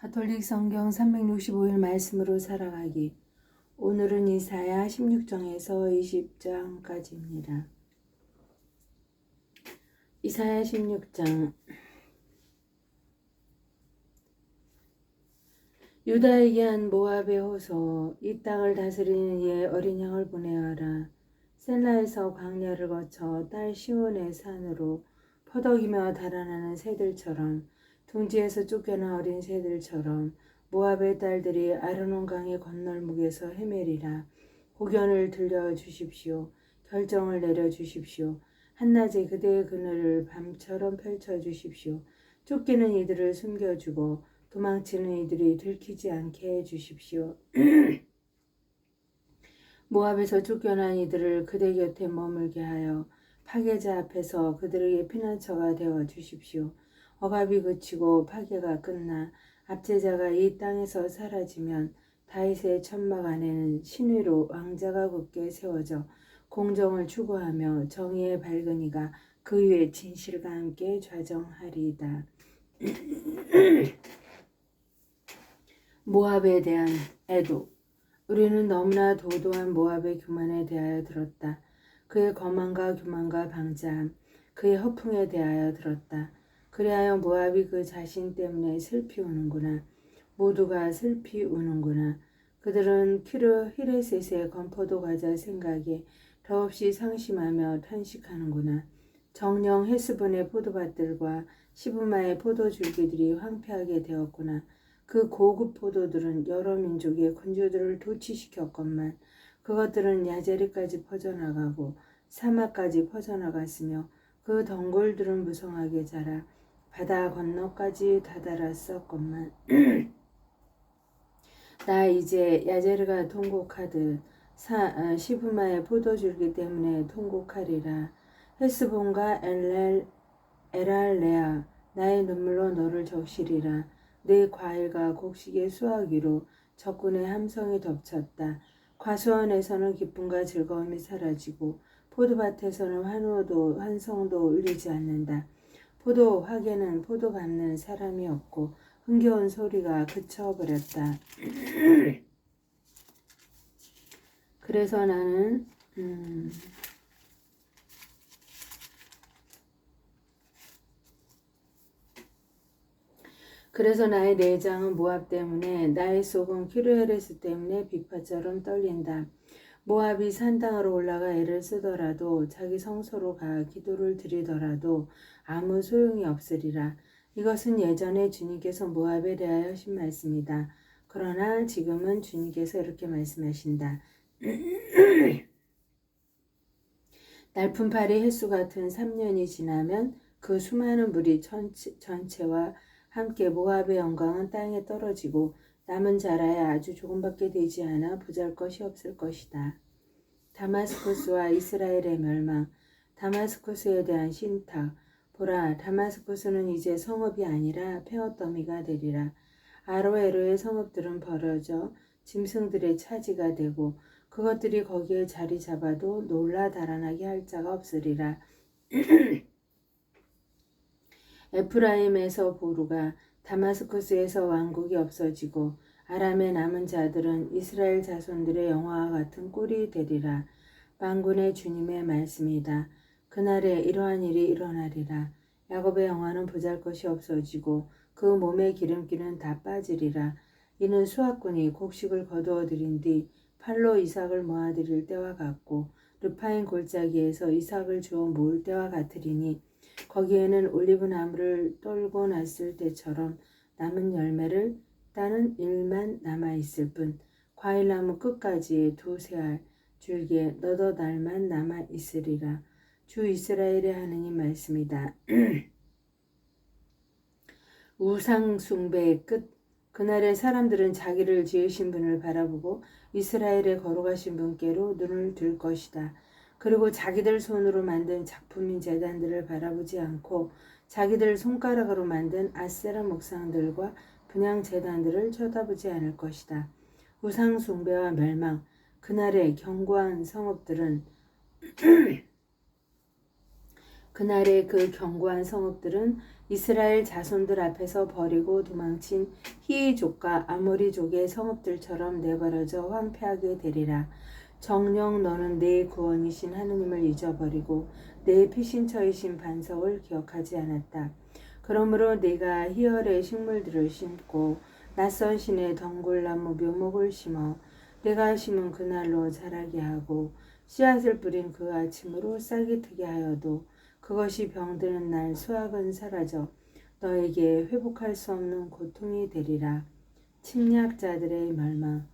가톨릭 성경 365일 말씀으로 살아가기. 오늘은 이사야 16장에서 20장까지입니다. 이사야 16장. 유다에게 한 모압의 호소, 이 땅을 다스리는 이의 어린 양을 보내어라. 셀라에서 광야를 거쳐 딸 시온의 산으로 퍼덕이며 달아나는 새들처럼, 둥지에서 쫓겨난 어린 새들처럼 모압의 딸들이 아르논 강의 건널목에서 헤매리라. 고견을 들려주십시오. 결정을 내려주십시오. 한낮에 그대의 그늘을 밤처럼 펼쳐주십시오. 쫓기는 이들을 숨겨주고 도망치는 이들이 들키지 않게 해주십시오. 모압에서 쫓겨난 이들을 그대 곁에 머물게 하여 파괴자 앞에서 그들에게 피난처가 되어 주십시오. 억압이 그치고 파괴가 끝나 압제자가 이 땅에서 사라지면 다윗의 천막 안에는 신위로 왕자가 굳게 세워져 공정을 추구하며 정의의 발근이가 그 위에 진실과 함께 좌정하리이다. 모압에 대한 애도. 우리는 너무나 도도한 모압의 교만에 대하여 들었다. 그의 거만과 교만과 방자함, 그의 허풍에 대하여 들었다. 그리하여 모압이 그 자신 때문에 슬피 우는구나. 모두가 슬피 우는구나. 그들은 히레셋의 건포도 과자 생각에 더없이 상심하며 탄식하는구나. 정령 헤스본의 포도밭들과 시브마의 포도줄기들이 황폐하게 되었구나. 그 고급 포도들은 여러 민족의 군주들을 도취시켰건만 그것들은 야제리까지 퍼져나가고 사막까지 퍼져나갔으며 그 덩굴들은 무성하게 자라 바다 건너까지 다다랐었건만 나 이제 야제르가 통곡하듯 시브마의 포도줄기 때문에 통곡하리라. 헤스본과 에랄레아 나의 눈물로 너를 적시리라. 내 과일과 곡식의 수확이로 적군의 함성이 덮쳤다. 과수원에서는 기쁨과 즐거움이 사라지고 포도밭에서는 환성도 울리지 않는다. 포도 화개는 포도 밟는 사람이 없고 흥겨운 소리가 그쳐버렸다. 그래서 나는 그래서 나의 내장은 모압 때문에 나의 속은 키르헤레스 때문에 비파처럼 떨린다. 모압이 산당으로 올라가 애를 쓰더라도 자기 성소로 가 기도를 드리더라도 아무 소용이 없으리라. 이것은 예전에 주님께서 모압에 대하여 하신 말씀이다. 그러나 지금은 주님께서 이렇게 말씀하신다. 날품팔이 횟수 같은 3년이 지나면 그 수많은 무리 전체와 함께 모압의 영광은 땅에 떨어지고 남은 자라야 아주 조금밖에 되지 않아 보잘것이 없을 것이다. 다마스쿠스와 이스라엘의 멸망. 다마스쿠스에 대한 신탁. 보라, 다마스쿠스는 이제 성읍이 아니라 폐허더미가 되리라. 아로에로의 성읍들은 버려져 짐승들의 차지가 되고 그것들이 거기에 자리 잡아도 놀라 달아나게 할 자가 없으리라. 에프라임에서 보루가 다마스쿠스에서 왕국이 없어지고 아람의 남은 자들은 이스라엘 자손들의 영화와 같은 꼴이 되리라. 만군의 주님의 말씀이다. 그날에 이러한 일이 일어나리라. 야곱의 영화는 보잘것이 없어지고 그 몸의 기름기는 다 빠지리라. 이는 수확꾼이 곡식을 거두어 들인 뒤 팔로 이삭을 모아들일 때와 같고 르파인 골짜기에서 이삭을 주워 모을 때와 같으리니 거기에는 올리브나무를 떨고 났을 때처럼 남은 열매를 따는 일만 남아있을 뿐 과일나무 끝까지 두세 알 줄기에 너덧 알만 남아있으리라. 주 이스라엘의 하느님 말씀이다. 우상 숭배의 끝. 그날에 사람들은 자기를 지으신 분을 바라보고 이스라엘에 거룩하신 분께로 눈을 들 것이다. 그리고 자기들 손으로 만든 작품인 제단들을 바라보지 않고 자기들 손가락으로 만든 아세라 목상들과 분향 제단들을 쳐다보지 않을 것이다. 우상 숭배와 멸망. 그날의 견고한 성읍들은 그날의 그 견고한 성읍들은 이스라엘 자손들 앞에서 버리고 도망친 히이족과 아모리족의 성읍들처럼 내버려져 황폐하게 되리라. 정녕 너는 내 구원이신 하느님을 잊어버리고 내 피신처이신 반석을 기억하지 않았다. 그러므로 네가 희열의 식물들을 심고 낯선 신의 덩굴나무 묘목을 심어 내가 심은 그날로 자라게 하고 씨앗을 뿌린 그 아침으로 싹이 트게 하여도 그것이 병드는 날 수확은 사라져 너에게 회복할 수 없는 고통이 되리라. 침략자들의 멸망.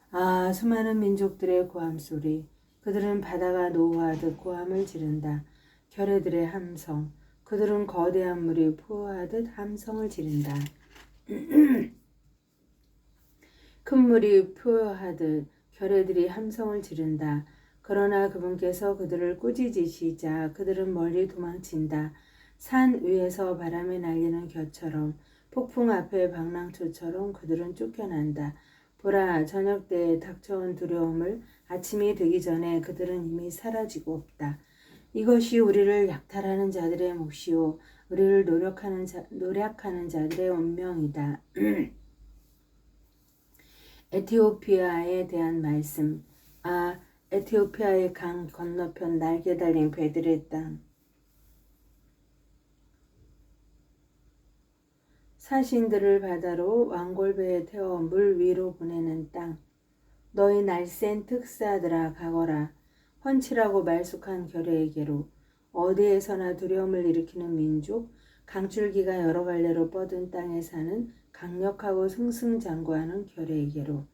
아, 수많은 민족들의 고함 소리. 그들은 바다가 노하듯 고함을 지른다. 결의들의 함성. 그들은 거대한 물이 포효하듯 함성을 지른다. 큰 물이 포효하듯 결의들이 함성을 지른다. 그러나 그분께서 그들을 꾸짖으시자 그들은 멀리 도망친다. 산 위에서 바람에 날리는 겨처럼 폭풍 앞에 방랑초처럼 그들은 쫓겨난다. 보라, 저녁 때에 닥쳐온 두려움을 아침이 되기 전에 그들은 이미 사라지고 없다. 이것이 우리를 약탈하는 자들의 몫이요 우리를 노력하는 자들의 운명이다. 에티오피아에 대한 말씀. 아, 에티오피아의 강 건너편 날개 달린 배들의 땅. 사신들을 바다로 왕골배에 태워 물 위로 보내는 땅. 너희 날쌘 특사들아 가거라. 훤칠하고 말쑥한 결의에게로. 어디에서나 두려움을 일으키는 민족, 강줄기가 여러 갈래로 뻗은 땅에 사는 강력하고 승승장구하는 결의에게로.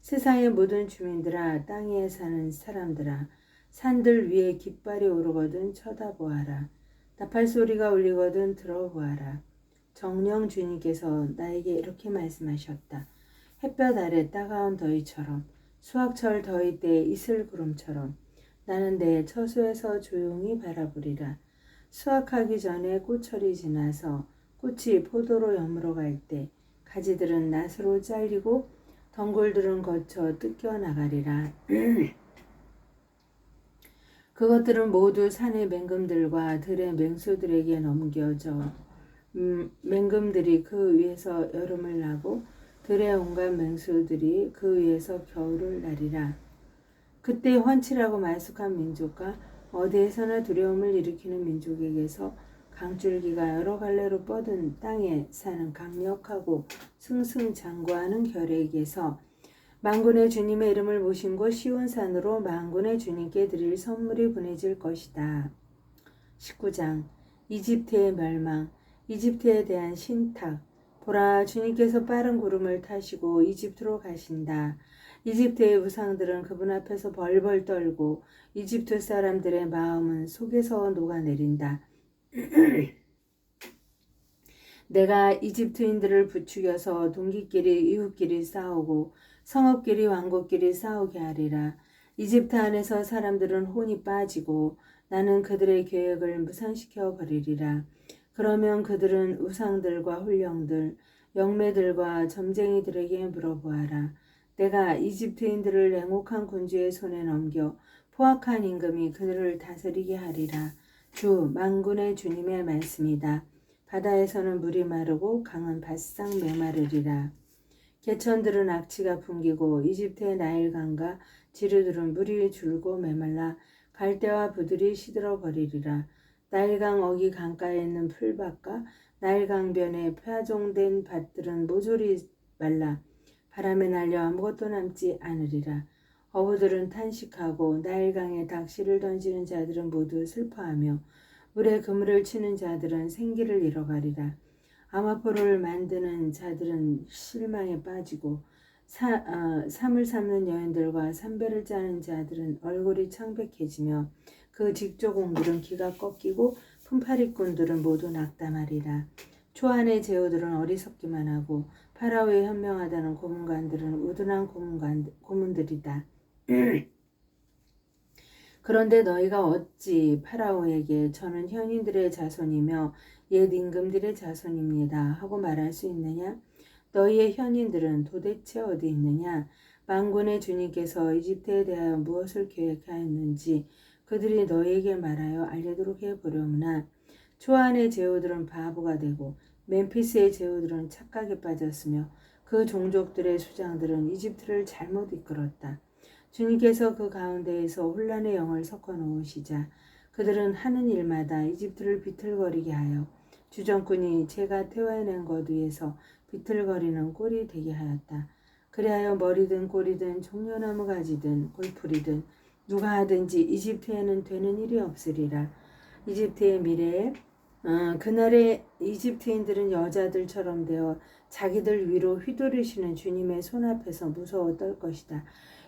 세상의 모든 주민들아, 땅 위에 사는 사람들아, 산들 위에 깃발이 오르거든 쳐다보아라. 나팔 소리가 울리거든 들어보아라. 정령 주님께서 나에게 이렇게 말씀하셨다. 햇볕 아래 따가운 더위처럼, 수확철 더위 때 이슬 구름처럼 나는 내 처소에서 조용히 바라보리라. 수확하기 전에 꽃철이 지나서 꽃이 포도로 여물어 갈 때 가지들은 낫으로 잘리고 덩굴들은 거쳐 뜯겨나가리라. 그것들은 모두 산의 맹금들과 들의 맹수들에게 넘겨져 맹금들이 그 위에서 여름을 나고 들의 온갖 맹수들이 그 위에서 겨울을 나리라. 그때 훤칠하고 말쑥한 민족과 어디에서나 두려움을 일으키는 민족에게서 강줄기가 여러 갈래로 뻗은 땅에 사는 강력하고 승승장구하는 결에게서 만군의 주님의 이름을 모신 곳 시온산으로 만군의 주님께 드릴 선물이 보내질 것이다. 19장. 이집트의 멸망. 이집트에 대한 신탁. 보라, 주님께서 빠른 구름을 타시고 이집트로 가신다. 이집트의 우상들은 그분 앞에서 벌벌 떨고 이집트 사람들의 마음은 속에서 녹아내린다. 내가 이집트인들을 부추겨서 동기끼리 이웃끼리 싸우고 성읍끼리 왕국끼리 싸우게 하리라. 이집트 안에서 사람들은 혼이 빠지고 나는 그들의 계획을 무산시켜 버리리라. 그러면 그들은 우상들과 훌령들, 영매들과 점쟁이들에게 물어보아라. 내가 이집트인들을 냉혹한 군주의 손에 넘겨 포악한 임금이 그들을 다스리게 하리라. 주 만군의 주님의 말씀이다. 바다에서는 물이 마르고 강은 바싹 메마르리라. 개천들은 악취가 풍기고 이집트의 나일강과 지류들은 물이 줄고 메말라 갈대와 부들이 시들어 버리리라. 나일강 어기 강가에 있는 풀밭과 나일강변에 파종된 밭들은 모조리 말라 바람에 날려 아무것도 남지 않으리라. 어부들은 탄식하고 나일강에 낚시를 던지는 자들은 모두 슬퍼하며 물에 그물을 치는 자들은 생기를 잃어가리라. 아마포를 만드는 자들은 실망에 빠지고 삼을 삼는 여인들과 삼배를 짜는 자들은 얼굴이 창백해지며 그 직조공들은 기가 꺾이고 품팔이꾼들은 모두 낙담하리라. 초안의 제후들은 어리석기만 하고 파라오의 현명하다는 고문관들은 우둔한 고문들이다. 그런데 너희가 어찌 파라오에게 저는 현인들의 자손이며 옛 임금들의 자손입니다 하고 말할 수 있느냐? 너희의 현인들은 도대체 어디 있느냐? 만군의 주님께서 이집트에 대하여 무엇을 계획하였는지 그들이 너희에게 말하여 알리도록 해보려무나 초안의 제후들은 바보가 되고 멤피스의 제후들은 착각에 빠졌으며 그 종족들의 수장들은 이집트를 잘못 이끌었다. 주님께서 그 가운데에서 혼란의 영을 섞어 놓으시자 그들은 하는 일마다 이집트를 비틀거리게 하여 주정꾼이 제가 태워낸 것 위에서 비틀거리는 꼴이 되게 하였다. 그리하여 머리든 꼬리든 종려나무 가지든 골풀이든 누가 하든지 이집트에는 되는 일이 없으리라. 이집트의 미래에 그날에 이집트인들은 여자들처럼 되어 자기들 위로 휘두르시는 주님의 손 앞에서 무서워 떨 것이다.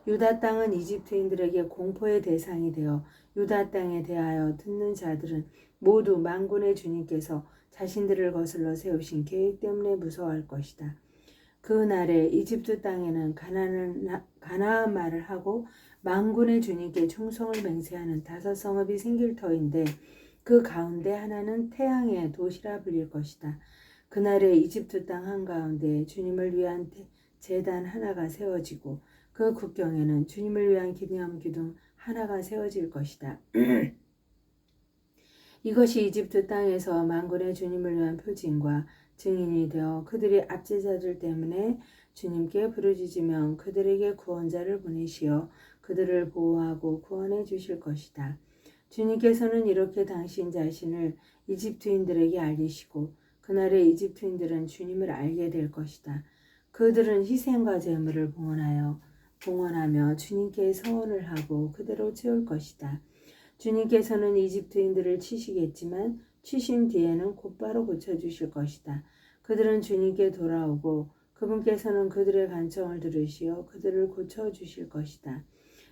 유다 땅은 이집트인들에게 공포의 대상이 되어 유다 땅에 대하여 듣는 자들은 모두 만군의 주님께서 자신들을 거슬러 세우신 계획 때문에 무서워할 것이다. 그 날에 이집트 땅에는 가나안 말을 하고 만군의 주님께 충성을 맹세하는 5성읍이 생길 터인데 그 가운데 하나는 태양의 도시라 불릴 것이다. 그날에 이집트 땅 한가운데 주님을 위한 제단 하나가 세워지고 그 국경에는 주님을 위한 기념기둥 하나가 세워질 것이다. 이것이 이집트 땅에서 만군의 주님을 위한 표징과 증인이 되어 그들이 압제자들 때문에 주님께 부르짖으면 그들에게 구원자를 보내시어 그들을 보호하고 구원해 주실 것이다. 주님께서는 이렇게 당신 자신을 이집트인들에게 알리시고 그날에 이집트인들은 주님을 알게 될 것이다. 그들은 희생과 제물을 봉헌하며 주님께 서원을 하고 그대로 채울 것이다. 주님께서는 이집트인들을 치시겠지만 치신 뒤에는 곧바로 고쳐주실 것이다. 그들은 주님께 돌아오고 그분께서는 그들의 간청을 들으시어 그들을 고쳐주실 것이다.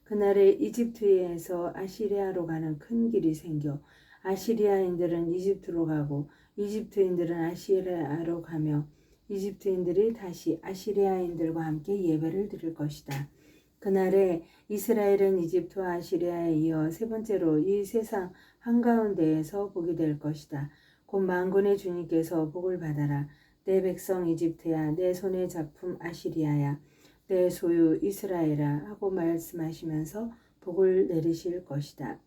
그날에 이집트에서 아시리아로 가는 큰 길이 생겨 아시리아인들은 이집트로 가고 이집트인들은 아시리아로 가며 이집트인들이 다시 아시리아인들과 함께 예배를 드릴 것이다. 그날에 이스라엘은 이집트와 아시리아에 이어 세 번째로 이 세상 한가운데에서 복이 될 것이다. 곧 만군의 주님께서 복을 받아라. 내 백성 이집트야, 내 손의 작품 아시리아야, 내 소유 이스라엘아 하고 말씀하시면서 복을 내리실 것이다.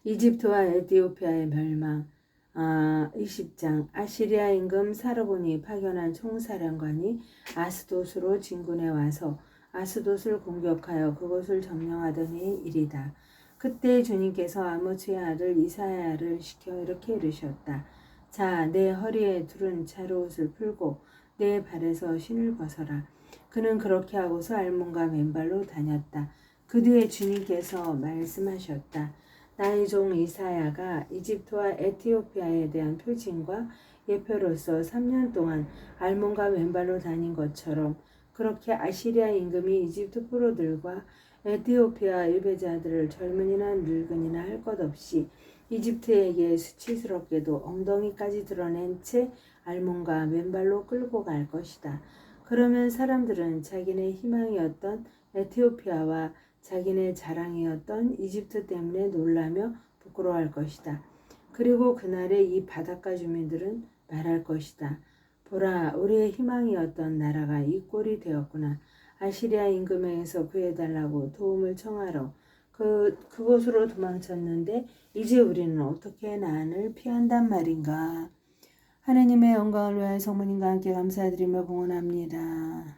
이집트와 에티오피아의 멸망 20장 아시리아 임금 사르본이 파견한 총사령관이 아스돗으로 진군해 와서 아스돗을 공격하여 그곳을 점령하더니 일이다. 그때 주님께서 아모스의 아들 이사야를 시켜 이렇게 이르셨다. 자, 내 허리에 두른 자루옷을 풀고 내 발에서 신을 벗어라. 그는 그렇게 하고서 알몬과 맨발로 다녔다. 그 뒤에 주님께서 말씀하셨다. 나의 종 이사야가 이집트와 에티오피아에 대한 표징과 예표로서 3년 동안 알몬과 맨발로 다닌 것처럼 그렇게 아시리아 임금이 이집트 포로들과 에티오피아 일배자들을 젊은이나 늙은이나 할 것 없이 이집트에게 수치스럽게도 엉덩이까지 드러낸 채 알몬과 맨발로 끌고 갈 것이다. 그러면 사람들은 자기네 희망이었던 에티오피아와 자기네 자랑이었던 이집트 때문에 놀라며 부끄러워할 것이다. 그리고 그날에 이 바닷가 주민들은 말할 것이다. 보라, 우리의 희망이었던 나라가 이 꼴이 되었구나. 아시리아 임금에게서 구해달라고 도움을 청하러 그곳으로 도망쳤는데 이제 우리는 어떻게 난을 피한단 말인가. 하느님의 영광을 위하여 성모님과 함께 감사드리며 봉헌합니다.